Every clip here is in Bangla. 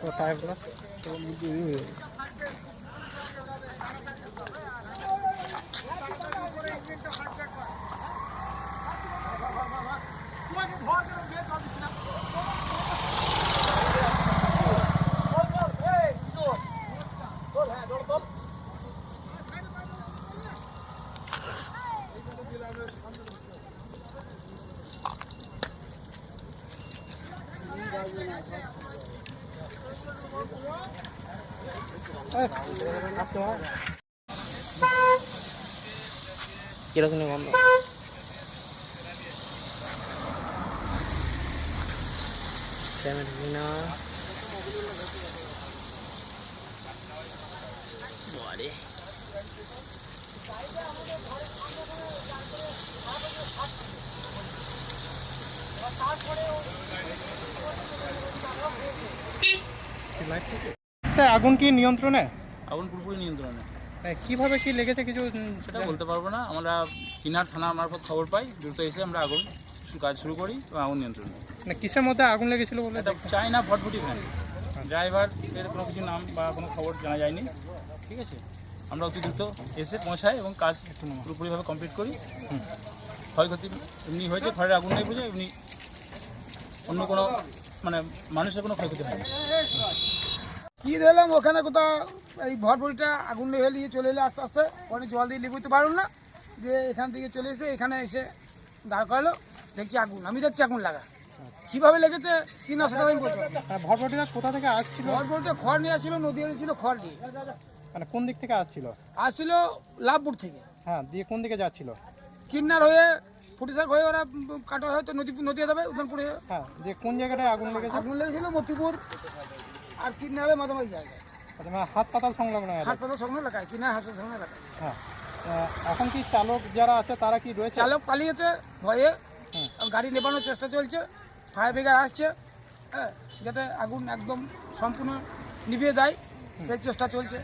কোথায় কিরকম গন্ধ না বলে স্যার আগুন কি নিয়ন্ত্রণে? আগুন পুরোপুরি নিয়ন্ত্রণে। কিভাবে কি লেগেছে কিছু সেটা বলতে পারবো না। আমরা কিনার থানা মারফত খবর পাই, দ্রুত এসে আমরা আগুন কাজ শুরু করি এবং আগুন নিয়ন্ত্রণে। মানে কিসের মধ্যে আগুন লেগেছিল বলে? এটা চায়না ভটভটি ভ্যান, ড্রাইভারের কোনো কিছু নাম বা কোনো খবর জানা যায়নি। ঠিক আছে, আমরা অতি দ্রুত এসে পৌঁছাই এবং কাজ পুরোপুরিভাবে কমপ্লিট করি। ক্ষয়ক্ষতি এমনি হয়েছে, ঘরের আগুন নেই বুঝে, এমনি অন্য কোনো মানে মানুষের কোনো ক্ষয়ক্ষতি হয়নি। কি দেখলাম ওখানে কোথাও এই ভটভটিটা আগুন লেগে নিয়ে চলে এলে আস্তে আস্তে, পরে জল দিয়ে লিখতে পারলাম না, যে এখান থেকে চলে এসে এখানে এসে দাঁড় করালো, দেখছি আগুন, আমি দেখছি আগুন লাগা। কীভাবে লেগেছে কি না সেটা আমি বলতে পারবো। ভটভটিটা কোথা থেকে আসছিল? ভটভটিটা খড় নিয়ে আসছিল, নদী ছিল খড় নিয়ে। মানে কোন দিক থেকে আসছিল? আসছিল লাভপুর থেকে। হ্যাঁ, দিয়ে কোন দিকে যাচ্ছিল? কিন্নার হয়ে ফুটিসাক হয়ে ওরা কাটা হয়তো নদী যাবে উদানপুরে। হ্যাঁ, দিয়ে কোন জায়গাটায় আগুন লেগেছে? আগুন লেগেছিল মতিপুর আর কিন্নারে মাঝামাঝি জায়গায়। আচ্ছা, মানে হাসপাতাল সংলগ্ন এলাকা? হাসপাতাল সংলগ্ন এলাকায়, কিন্নার হাসপাতাল সংলগ্ন এলাকায়। হ্যাঁ, এখন কি চালক যারা আছে তারা কি রয়েছে? চালক পালিয়েছে ভয়ে, গাড়ি নেবানোর চেষ্টা চলছে, ফায়ার ব্রিগেড আসছে, হ্যাঁ, যাতে আগুন একদম সম্পূর্ণ নিভিয়ে যায় সেই চেষ্টা চলছে।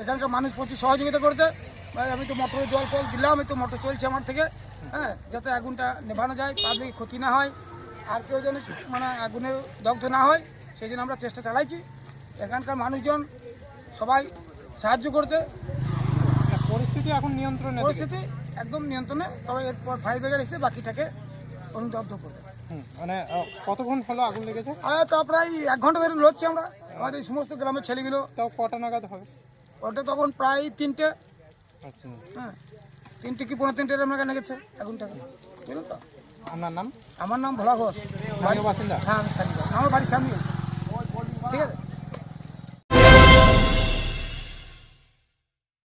এখানকার মানুষ প্রচুর সহযোগিতা করছে। ভাই আমি তো মোটরে জল ফল দিলাম, এই তো মোটর চলছে আমার থেকে, হ্যাঁ, যাতে আগুনটা নেভানো যায়, পাবলিক ক্ষতি না হয়, আর কেউ যেন মানে আগুনে দগ্ধ না হয়, সেই জন্য আমরা চেষ্টা চালাইছি। এখানকার মানুষজন সবাই সাহায্য করছে। পরিস্থিতি এখন নিয়ন্ত্রণে? পরিস্থিতি একদম নিয়ন্ত্রণে, তবে এরপর ফায়ার ব্রিগেড এসে বাকিটাকে অনুদগ্ধ করবে। মানে কতক্ষণ হলো আগুন লেগেছে? তা প্রায় 1 ঘন্টা ধরে লড়ছি আমরা, আমাদের সমস্ত গ্রামের ছেলেগুলো। তাও কটা নাগাদ হবে? ওটা তখন প্রায় 3টে। আচ্ছা, হ্যাঁ, 3টে কি 3:45 আমরা কানে গেছে আগুনটাকে, বুঝলেন তো। আপনার নাম? আমার নাম ভোলা ঘোষ, বাসিন্দা? হ্যাঁ আমি স্থানীয়, আমার বাড়ির সামনে। ঠিক আছে।